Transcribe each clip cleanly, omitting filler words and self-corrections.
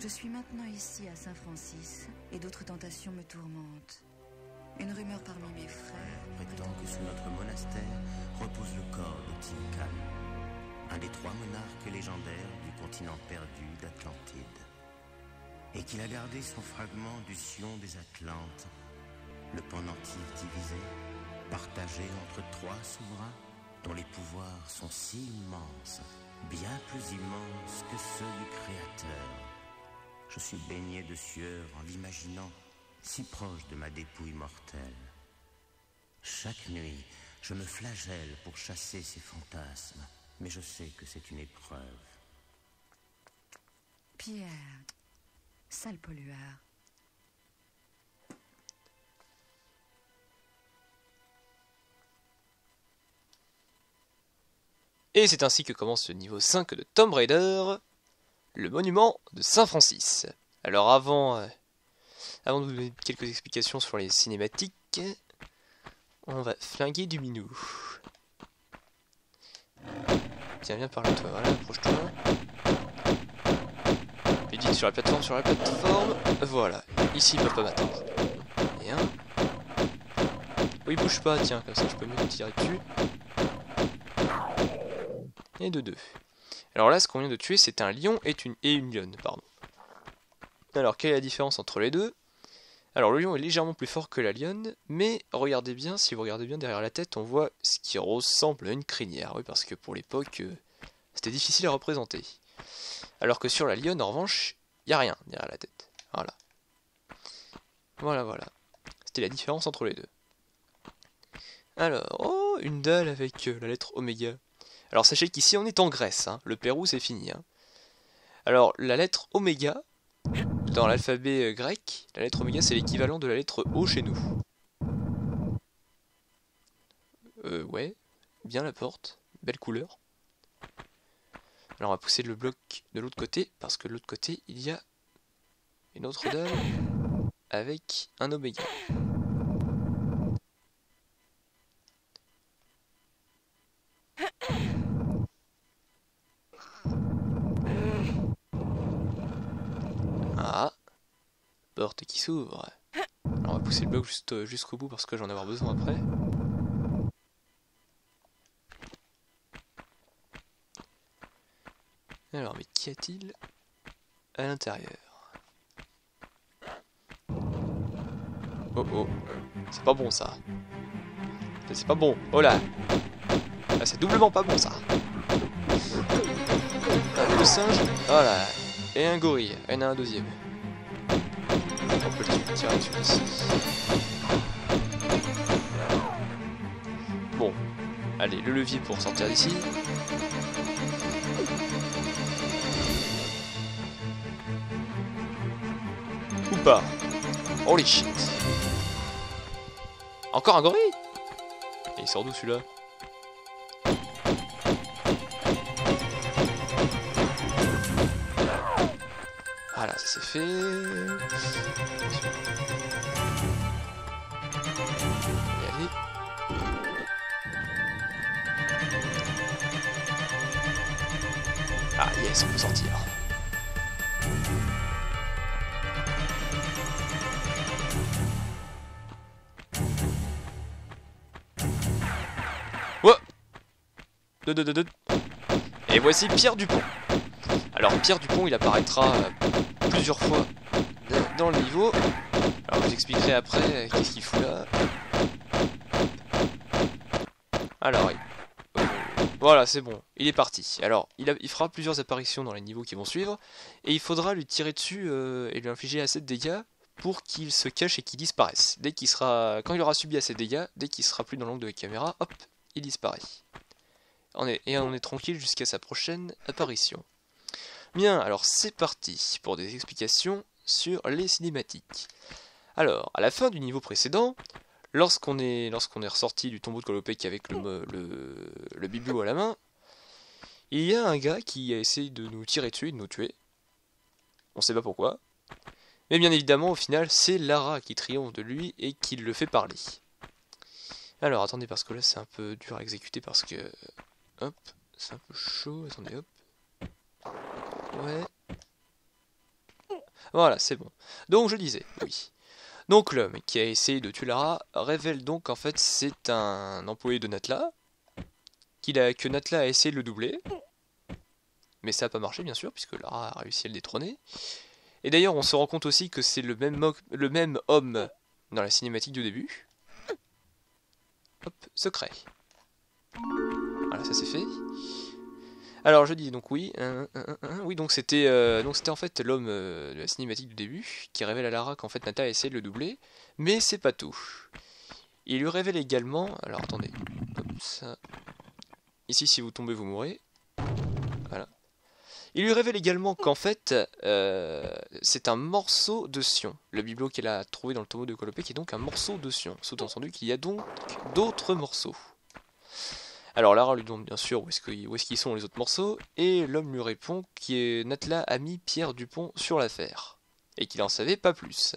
Je suis maintenant ici à Saint-Francis et d'autres tentations me tourmentent. Une rumeur parmi mes frères prétend que sous notre monastère repose le corps de Tynkan, un des 3 monarques légendaires du continent perdu d'Atlantide, et qu'il a gardé son fragment du Sion des Atlantes, le pendentif divisé, partagé entre 3 souverains dont les pouvoirs sont si immenses, bien plus immenses que ceux du Créateur. Je suis baigné de sueur en l'imaginant, si proche de ma dépouille mortelle. Chaque nuit, je me flagelle pour chasser ces fantasmes, mais je sais que c'est une épreuve. Pierre, sale pollueur. Et c'est ainsi que commence le niveau 5 de Tomb Raider, le monument de Saint-Francis. Alors avant de vous donner quelques explications sur les cinématiques, on va flinguer du minou. Tiens, viens par là, toi, voilà, approche-toi. Edith sur la plateforme, voilà. Ici, il peut pas m'attendre. Et un. Oui, bouge pas, tiens, comme ça je peux mieux te tirer dessus. Et de 2. Alors là, ce qu'on vient de tuer, c'est un lion et une lionne, pardon. Alors, quelle est la différence entre les deux? Alors, le lion est légèrement plus fort que la lionne, mais regardez bien, si vous regardez bien derrière la tête, on voit ce qui ressemble à une crinière. Oui, parce que pour l'époque, c'était difficile à représenter. Alors que sur la lionne, en revanche, il n'y a rien derrière la tête. Voilà. Voilà. C'était la différence entre les deux. Alors, oh, une dalle avec la lettre oméga. Alors, sachez qu'ici, on est en Grèce. Hein. Le Pérou, c'est fini. Hein. Alors, la lettre oméga, dans l'alphabet grec, la lettre oméga, c'est l'équivalent de la lettre O chez nous. Ouais, bien la porte, belle couleur. Alors, on va pousser le bloc de l'autre côté, parce que de l'autre côté, il y a une autre dalle avec un oméga. Ah, porte qui s'ouvre. Alors, on va pousser le bloc jusqu'au bout parce que j'en ai avoir besoin après. Alors, mais qu'y a-t-il à l'intérieur? Oh oh, c'est pas bon ça. C'est pas bon, oh là. Ah, c'est doublement pas bon ça. Un de singe, voilà. Et un gorille, il y en a un deuxième. On peut le tirer dessus ici. Bon, allez, le levier pour sortir d'ici. Ou pas. Holy shit. Encore un gorille? Et il sort d'où celui-là? Voilà, ça c'est fait. Allez. Ah yes, on peut sortir. Wow. Deux. Et voici Pierre Dupont. Alors Pierre Dupont, il apparaîtra plusieurs fois dans le niveau. Alors je vous expliquerai après qu'est-ce qu'il fout là. Alors, voilà, c'est bon, il est parti. Alors, il fera plusieurs apparitions dans les niveaux qui vont suivre, et il faudra lui tirer dessus et lui infliger assez de dégâts pour qu'il se cache et qu'il disparaisse. Quand il aura subi assez de dégâts, dès qu'il sera plus dans l'angle de la caméra, hop, il disparaît. On est tranquille jusqu'à sa prochaine apparition. Bien, alors c'est parti pour des explications sur les cinématiques. Alors, à la fin du niveau précédent, lorsqu'on est ressorti du tombeau de Kolopek avec le bibelot à la main, il y a un gars qui a essayé de nous tirer dessus et de nous tuer. On sait pas pourquoi. Mais bien évidemment, au final, c'est Lara qui triomphe de lui et qui le fait parler. Alors, attendez, parce que là, c'est un peu dur à exécuter parce que... Hop, c'est un peu chaud, attendez, hop. Ouais. Voilà, c'est bon. Donc je disais, oui. Donc l'homme qui a essayé de tuer Lara révèle donc en fait c'est un employé de Natla, que Natla a essayé de le doubler, mais ça n'a pas marché bien sûr, puisque Lara a réussi à le détrôner. Et d'ailleurs on se rend compte aussi que c'est le même homme dans la cinématique du début. Hop, secret. Voilà, ça c'est fait. Alors je dis donc oui, oui donc c'était en fait l'homme de la cinématique du début qui révèle à Lara qu'en fait Nata a essayé de le doubler, mais c'est pas tout. Il lui révèle également, alors attendez, comme ça, ici si vous tombez vous mourrez, voilà. Il lui révèle également qu'en fait c'est un morceau de Sion, le bibelot qu'elle a trouvé dans le tombeau de Colopé qui est donc un morceau de Sion, sous-entendu qu'il y a donc d'autres morceaux. Alors Lara lui demande bien sûr où est-ce qu'ils sont les autres morceaux, et l'homme lui répond que Natla a mis Pierre Dupont sur l'affaire, et qu'il en savait pas plus.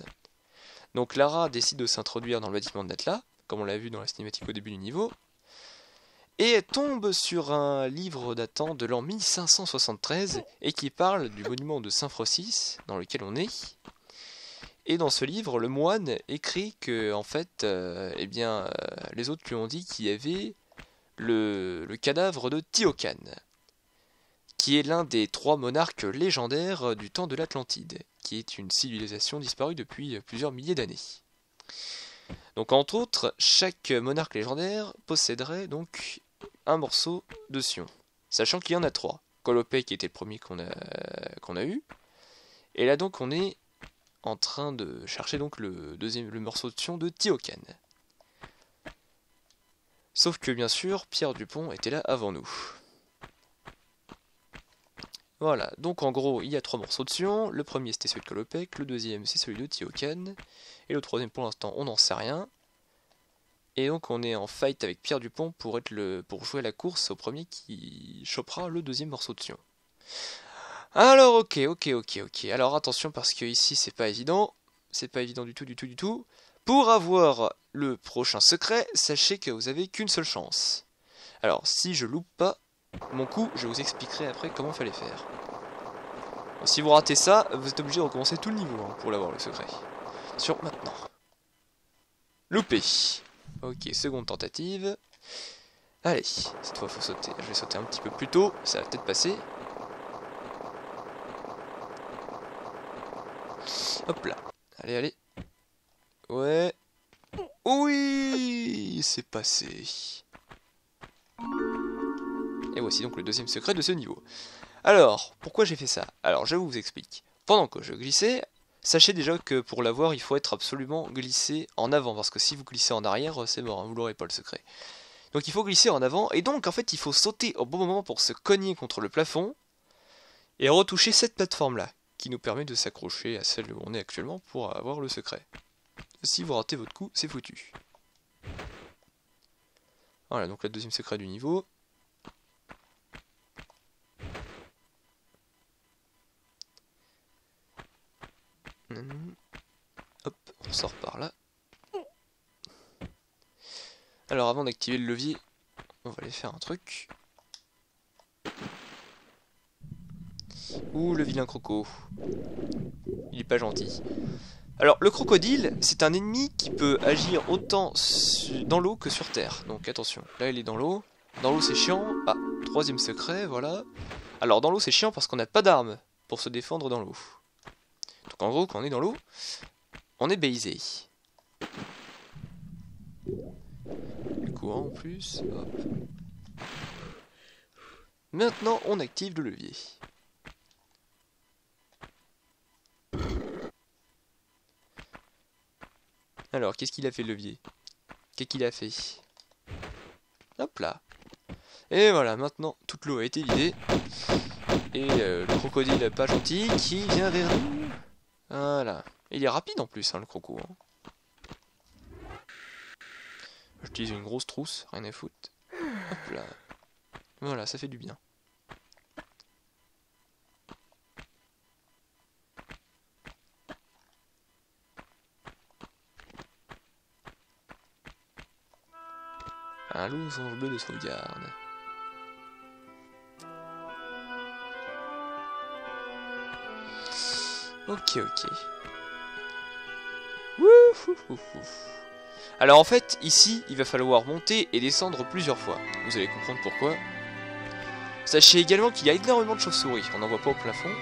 Donc Lara décide de s'introduire dans le bâtiment de Natla, comme on l'a vu dans la cinématique au début du niveau, et elle tombe sur un livre datant de l'an 1573, et qui parle du monument de Saint-Frocis, dans lequel on est. Et dans ce livre, le moine écrit que, en fait, les autres lui ont dit qu'il y avait le cadavre de Tiocan, qui est l'un des 3 monarques légendaires du temps de l'Atlantide, qui est une civilisation disparue depuis plusieurs milliers d'années. Donc entre autres, chaque monarque légendaire posséderait donc un morceau de Sion, sachant qu'il y en a 3. Colopé qui était le premier qu'on a eu, et là donc on est en train de chercher donc le morceau de Sion de Tiocan. Sauf que bien sûr, Pierre Dupont était là avant nous. Voilà, donc en gros, il y a 3 morceaux de Sion. Le premier c'était celui de Colopec, le deuxième c'est celui de Tiocan, et le troisième pour l'instant on n'en sait rien. Et donc on est en fight avec Pierre Dupont pour jouer la course au premier qui chopera le deuxième morceau de Sion. Alors ok. Alors attention parce que ici c'est pas évident du tout. Pour avoir le prochain secret, sachez que vous avez qu'une seule chance. Alors, si je loupe pas mon coup, je vous expliquerai après comment fallait faire. Alors, si vous ratez ça, vous êtes obligé de recommencer tout le niveau pour l'avoir le secret. Sur maintenant. Loupé. Ok, seconde tentative. Allez, cette fois faut sauter. Je vais sauter un petit peu plus tôt, ça va peut-être passer. Hop là. Allez. Ouais. Oui, c'est passé. Et voici donc le deuxième secret de ce niveau. Alors, pourquoi j'ai fait ça? Alors, je vous explique. Pendant que je glissais, sachez déjà que pour l'avoir, il faut être absolument glissé en avant, parce que si vous glissez en arrière, c'est mort, hein, vous l'aurez pas le secret. Donc il faut glisser en avant, et donc en fait il faut sauter au bon moment pour se cogner contre le plafond, et retoucher cette plateforme-là, qui nous permet de s'accrocher à celle où on est actuellement pour avoir le secret. Si vous ratez votre coup, c'est foutu. Voilà, donc le deuxième secret du niveau. Hop, on sort par là. Alors avant d'activer le levier, on va aller faire un truc. Ouh, le vilain croco. Il est pas gentil. Alors, le crocodile, c'est un ennemi qui peut agir autant dans l'eau que sur terre. Donc attention, là il est dans l'eau. Dans l'eau c'est chiant. Ah, troisième secret, voilà. Alors dans l'eau c'est chiant parce qu'on n'a pas d'armes pour se défendre dans l'eau. Donc en gros, quand on est dans l'eau, on est baisé. Du courant en plus. Hop. Maintenant, on active le levier. Alors, qu'est-ce qu'il a fait le levier? Qu'est-ce qu'il a fait? Hop là. Et voilà, maintenant, toute l'eau a été vidée. Et le crocodile pas gentil qui vient vers nous. Voilà. Il est rapide en plus, hein, le croco. Hein. J'utilise une grosse trousse, rien à foutre. Hop là. Voilà, ça fait du bien. Un losange bleu de sauvegarde. Ok, ok. Ouf, ouf, ouf, ouf. Alors en fait, ici, il va falloir monter et descendre plusieurs fois. Vous allez comprendre pourquoi. Sachez également qu'il y a énormément de chauves-souris. On n'en voit pas au plafond.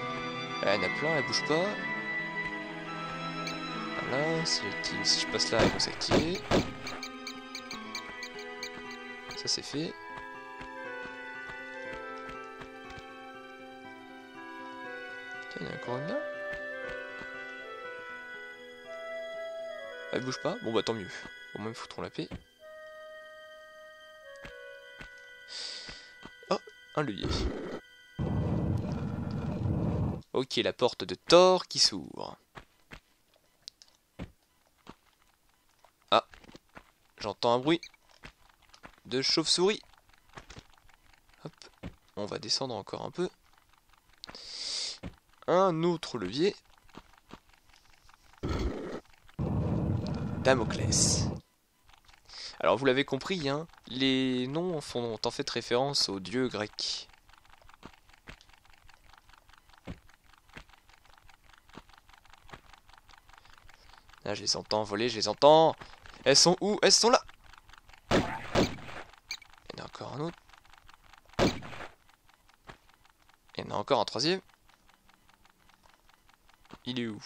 Là, il y en a plein, elles bougent pas. Voilà, si je passe là, elles vont s'activer. Ça c'est fait. Tiens, il y en a encore une là. Elle bouge pas? Bon bah tant mieux. Au moins ils foutront la paix. Oh, un levier. Ok, la porte de Thor qui s'ouvre. Ah, j'entends un bruit de chauve-souris. Hop, on va descendre encore un peu. Un autre levier. Damoclès. Alors vous l'avez compris, hein, les noms font en fait référence aux dieux grecs. Là je les entends voler, je les entends. Elles sont où? Elles sont là. Il y en a encore un autre. Il y en a encore un troisième. Il est où?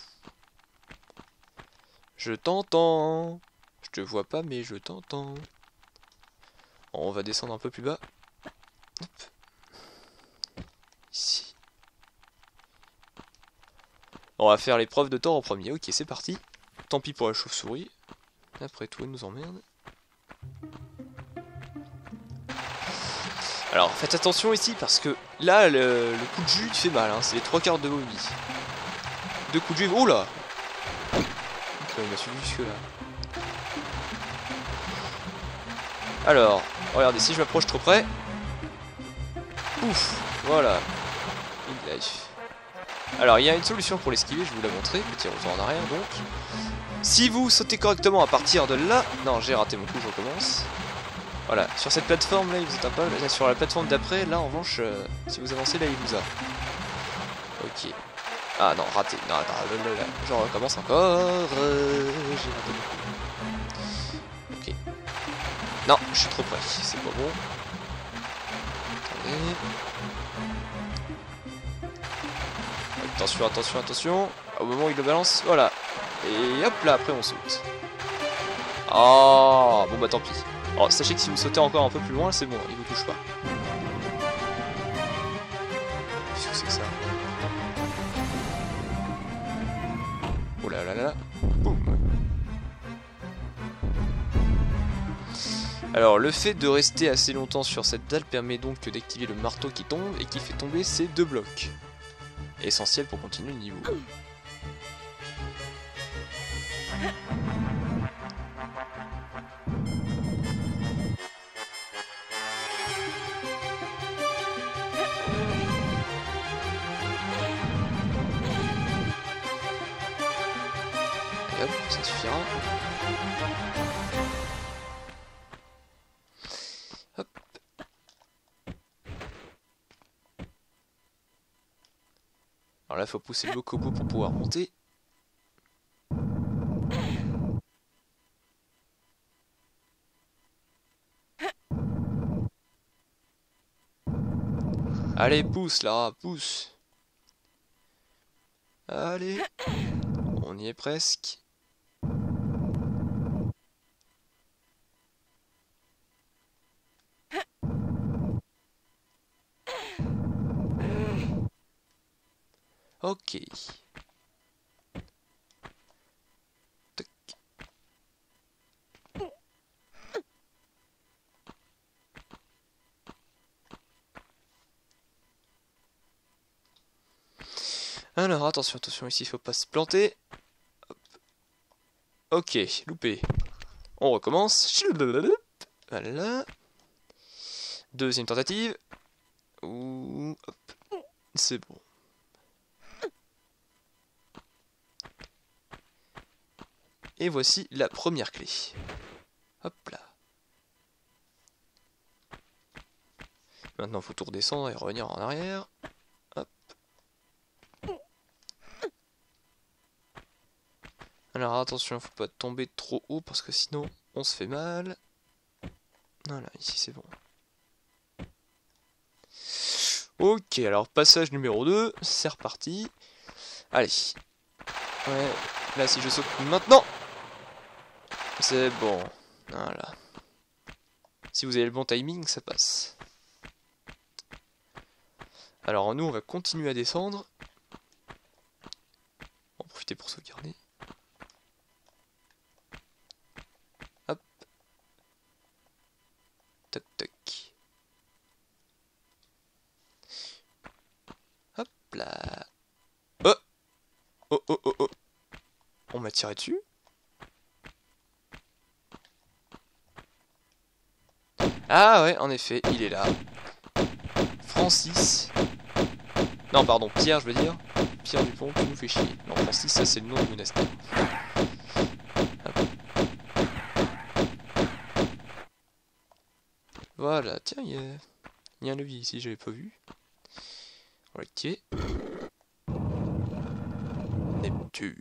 Je t'entends. Je te vois pas mais je t'entends. On va descendre un peu plus bas. Hop. Ici. On va faire l'épreuve de Thor en premier. Ok, c'est parti. Tant pis pour la chauve-souris. Après tout, elle nous emmerde. Alors, faites attention ici parce que là, le coup de jus il fait mal. Hein. C'est les 3/4 de vos vies. 2 coups de jus. Oh là! Il m'a suivi jusque là. Alors, regardez, si je m'approche trop près. Ouf! Voilà. Une life. Alors, il y a une solution pour l'esquiver, je vais vous la montrer. Petit retour en arrière donc. Si vous sautez correctement à partir de là... Non, j'ai raté mon coup, je recommence. Voilà, sur cette plateforme là, il vous atteint pas. Là, sur la plateforme d'après, là en revanche, si vous avancez là, il vous a. Ok. Ah non, raté. Non, attends, là. Je recommence encore. J'ai raté mon coup. Ok. Non, je suis trop près, c'est pas bon. Attendez. Attention, attention, attention. Au moment où il le balance, voilà. Et hop là, après on saute. Oh, bon bah tant pis. Alors, sachez que si vous sautez encore un peu plus loin, c'est bon, il vous touche pas. Qu'est-ce que c'est que ça? Oh là là là là. Boum. Alors, le fait de rester assez longtemps sur cette dalle permet donc d'activer le marteau qui tombe et qui fait tomber ces 2 blocs. Essentiel pour continuer le niveau. Et hop, ça suffira. Hop. Alors là, il faut pousser le bloc au bout pour pouvoir monter. Allez, pousse là, pousse. Allez. On y est presque. Ok. Tac. Alors, attention, attention, ici, il faut pas se planter. Hop. Ok, loupé. On recommence. Voilà. Deuxième tentative. Ouh, hop. C'est bon. Et voici la première clé. Hop là. Maintenant, il faut tout redescendre et revenir en arrière. Hop. Alors attention, faut pas tomber trop haut parce que sinon on se fait mal. Voilà, ici c'est bon. Ok, alors passage numéro 2, c'est reparti. Allez. Ouais, là si je saute maintenant, c'est bon. Voilà. Si vous avez le bon timing, ça passe. Alors nous, on va continuer à descendre. On va en profiter pour sauvegarder. Hop. Tac, tac. Hop là. Oh. Oh, oh, oh, oh. On m'a tiré dessus. Ah ouais, en effet, il est là. Francis. Non, pardon, Pierre, je veux dire. Pierre Dupont, tu nous fais chier. Non, Francis, ça c'est le nom du monastère. Hop. Voilà, tiens, il y a un levier ici, j'avais pas vu. On va l'activer. Neptune.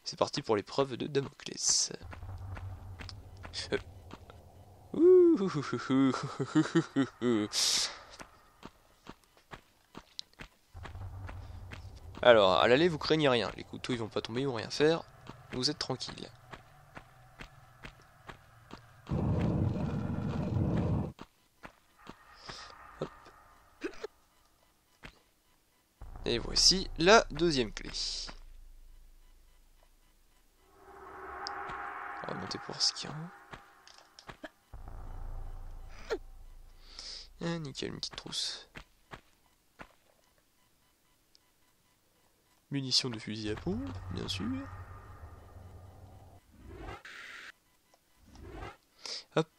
C'est parti pour l'épreuve de Damoclès. Alors, à l'aller, vous craignez rien. Les couteaux, ils vont pas tomber, ils vont rien faire. Vous êtes tranquille. Hop. Et voici la deuxième clé. On va monter pour ce qu'il y a. Ah, nickel, une petite trousse. Munitions de fusil à pompe, bien sûr. Hop.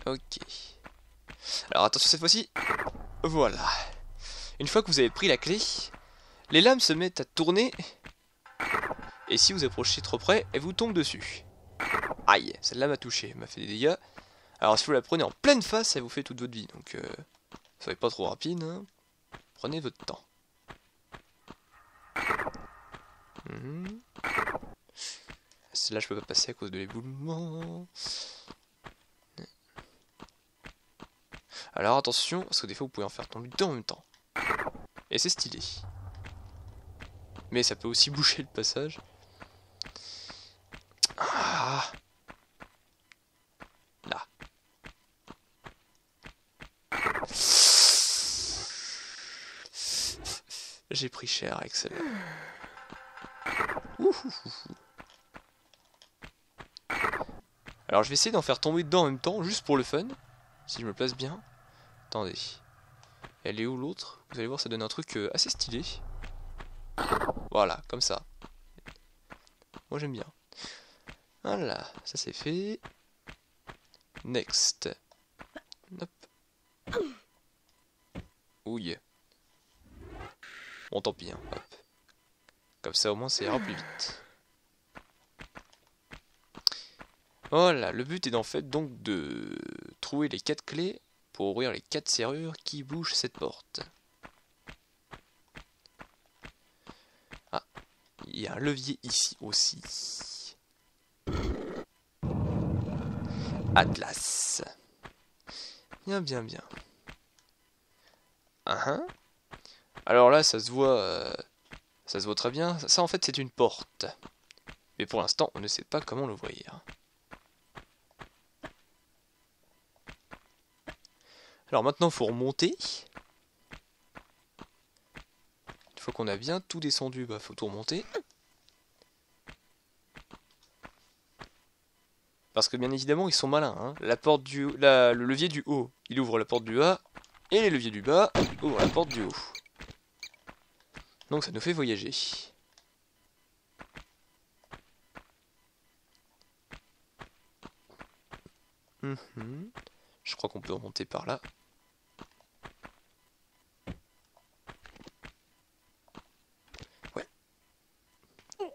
Ok. Alors attention cette fois-ci. Voilà. Une fois que vous avez pris la clé, les lames se mettent à tourner. Et si vous approchez trop près, elle vous tombe dessus. Aïe, celle-là m'a touché, m'a fait des dégâts. Alors si vous la prenez en pleine face, elle vous fait toute votre vie. Donc soyez pas trop rapide, hein. Prenez votre temps. Celle-là je peux pas passer à cause de l'éboulement. Alors attention, parce que des fois vous pouvez en faire tomber deux en même temps. Et c'est stylé. Mais ça peut aussi boucher le passage. Ah. Là. J'ai pris cher avec celle-là. Alors je vais essayer d'en faire tomber dedans en même temps, juste pour le fun. Si je me place bien. Attendez. Elle est où l'autre? Vous allez voir, ça donne un truc assez stylé. Voilà, comme ça. Moi j'aime bien. Voilà, ça c'est fait. Next. Hop. Ouille. Bon, tant pis, hein. Hop. Comme ça, au moins, ça ira plus vite. Voilà, le but est en fait donc de trouver les 4 clés pour ouvrir les 4 serrures qui bougent cette porte. Ah, il y a un levier ici aussi. Atlas. Bien, bien, bien. Alors là, ça se voit très bien. Ça, en fait, c'est une porte. Mais pour l'instant, on ne sait pas comment l'ouvrir. Alors maintenant, il faut remonter. Une fois qu'on a bien tout descendu, bah faut tout remonter. Parce que bien évidemment, ils sont malins. Hein. Le levier du haut, il ouvre la porte du bas. Et les leviers du bas ouvrent la porte du haut. Donc ça nous fait voyager. Je crois qu'on peut remonter par là. Ouais. Ok.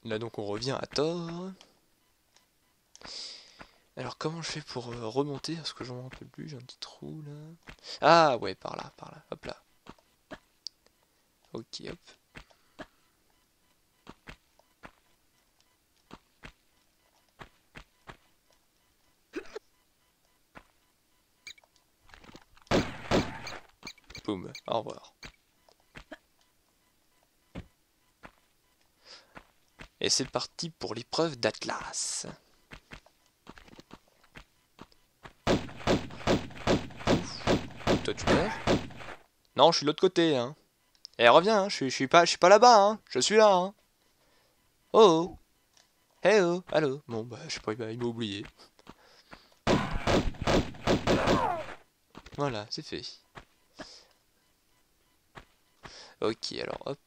Là donc on revient à Thor. Alors comment je fais pour remonter? Parce que j'en m'en rappelle plus, j'ai un petit trou là. Ah ouais, par là, hop là. Ok, hop. Boum, au revoir. Et c'est parti pour l'épreuve d'Atlas. Toi tu meurs? Non, je suis de l'autre côté, hein. Eh, reviens, hein. Je suis pas là-bas, hein. Je suis là, hein. Oh oh. Hey oh, allô. Bon, bah, je sais pas, il m'a oublié. Voilà, c'est fait. Ok, alors, hop.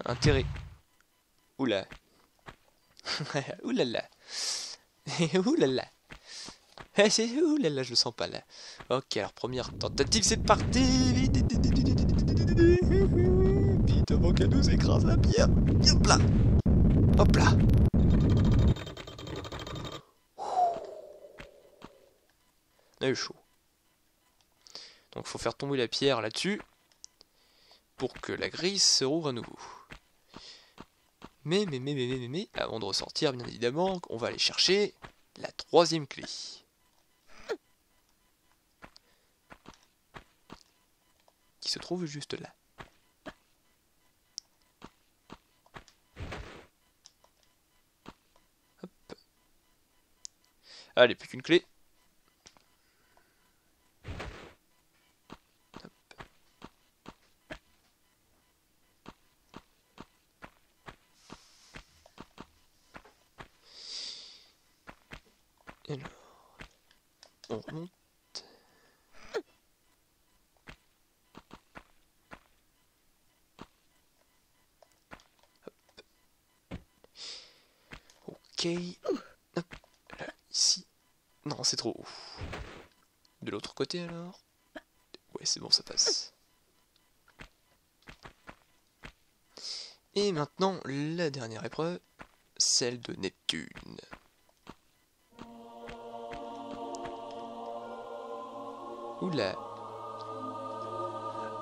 Intérêt. Oula. Oulala. Oulala. Oulala, je le sens pas là. Ok, alors première tentative, c'est parti. Vite avant qu'elle nous écrase la pierre. Hop là. Hop là. On a eu chaud. Donc faut faire tomber la pierre là-dessus pour que la grille se rouvre à nouveau. Mais, avant de ressortir, bien évidemment, on va aller chercher la troisième clé. Qui se trouve juste là. Hop. Allez, plus qu'une clé. Hop. Alors, on remonte. Ok. Hop. Là, ici. Non, c'est trop haut. De l'autre côté alors? Ouais, c'est bon, ça passe. Et maintenant, la dernière épreuve, celle de Neptune. Oula.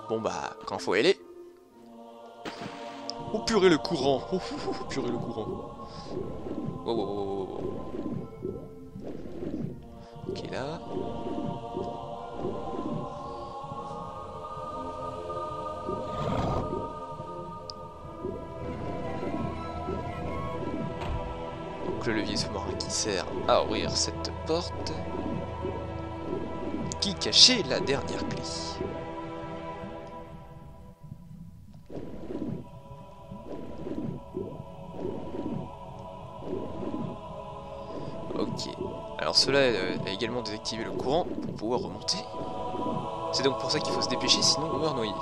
Bon bah, quand faut y aller. Oh purée le courant. Oh purée le courant. Wow, wow, wow, wow. Ok là. Donc le levier sous-marin qui sert à ouvrir cette porte. Qui cachait la dernière clé. Ok, alors cela a également désactivé le courant pour pouvoir remonter. C'est donc pour ça qu'il faut se dépêcher, sinon on meurt noyé.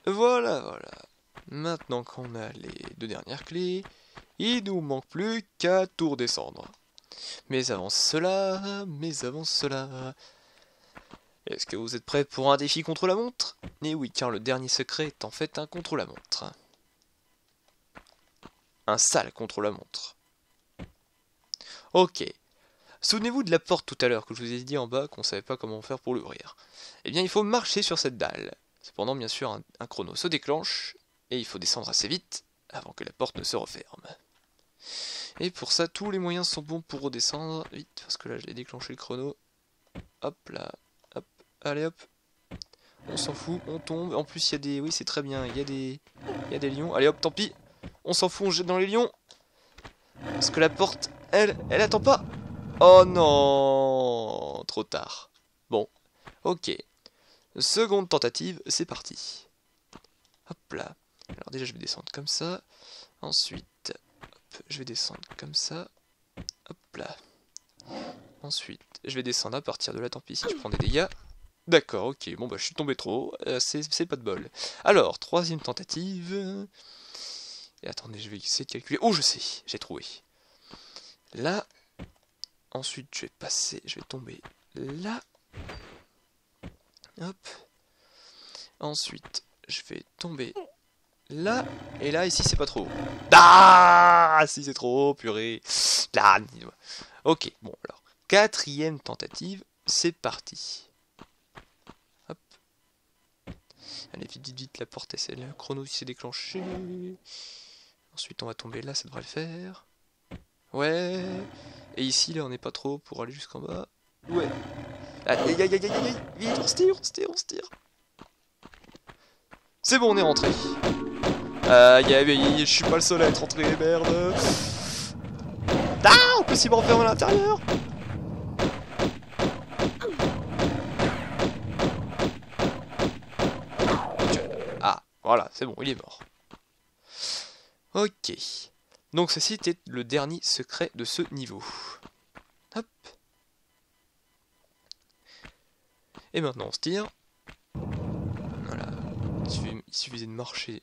Voilà. Maintenant qu'on a les deux dernières clés, il nous manque plus qu'à tout redescendre. Mais avant cela... Est-ce que vous êtes prêts pour un défi contre la montre? Eh oui, car le dernier secret est en fait un contre la montre. Un sale contre la montre. Ok. Souvenez-vous de la porte tout à l'heure que je vous ai dit en bas qu'on savait pas comment faire pour l'ouvrir. Eh bien, il faut marcher sur cette dalle. Cependant, bien sûr, un chrono se déclenche et il faut descendre assez vite avant que la porte ne se referme. Et pour ça, tous les moyens sont bons pour redescendre vite, parce que là, je l'ai déclenché le chrono. Hop là, hop, allez hop. On s'en fout, on tombe. En plus, il y a des... Oui, c'est très bien, il y a des lions. Allez hop, tant pis. On s'en fout, on jette dans les lions. Parce que la porte, elle attend pas. Oh non, trop tard. Bon, ok. Seconde tentative, c'est parti. Hop là. Alors déjà, je vais descendre comme ça. Ensuite, hop, je vais descendre comme ça. Hop là. Ensuite, je vais descendre à partir de là. Tant pis si je prends des dégâts. D'accord, ok. Bon, bah, je suis tombé trop haut. C'est pas de bol. Alors, troisième tentative. Et attendez, je vais essayer de calculer. Oh, je sais, j'ai trouvé. Là, Ensuite, je vais tomber là. Hop. Ensuite, je vais tomber là. Et là, ici, c'est pas trop haut. Ah, si, c'est trop haut, purée. Là, ok, bon, alors. 4e tentative, c'est parti. Hop. Allez, vite, la porte, le chrono s'est déclenché. Ensuite, on va tomber là, ça devrait le faire. Ouais. Et ici, là, on n'est pas trop pour aller jusqu'en bas. Ouais. Aïe. Vite, on se tire. C'est bon, on est rentré. Je suis pas le seul à être rentré, merde. Ah, on peut s'y renfermer à l'intérieur. Ah, voilà, c'est bon, il est mort. Ok. Donc ceci était le dernier secret de ce niveau. Hop. Et maintenant on se tire. Voilà. Il suffisait de marcher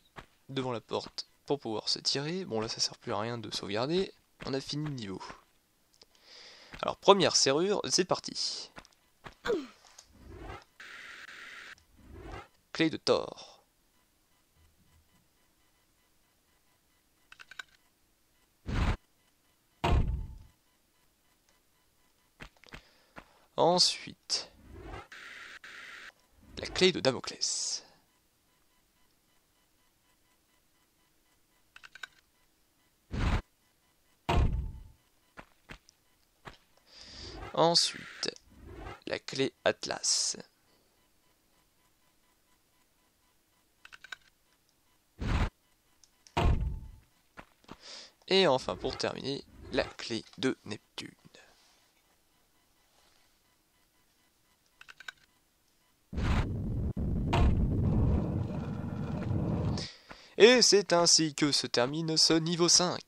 devant la porte pour pouvoir se tirer. Bon là ça sert plus à rien de sauvegarder. On a fini le niveau. Alors première serrure, c'est parti. Clé de Thor. Ensuite, la clé de Damoclès. Ensuite, la clé Atlas. Et enfin, pour terminer, la clé de Neptune. Et c'est ainsi que se termine ce niveau 5.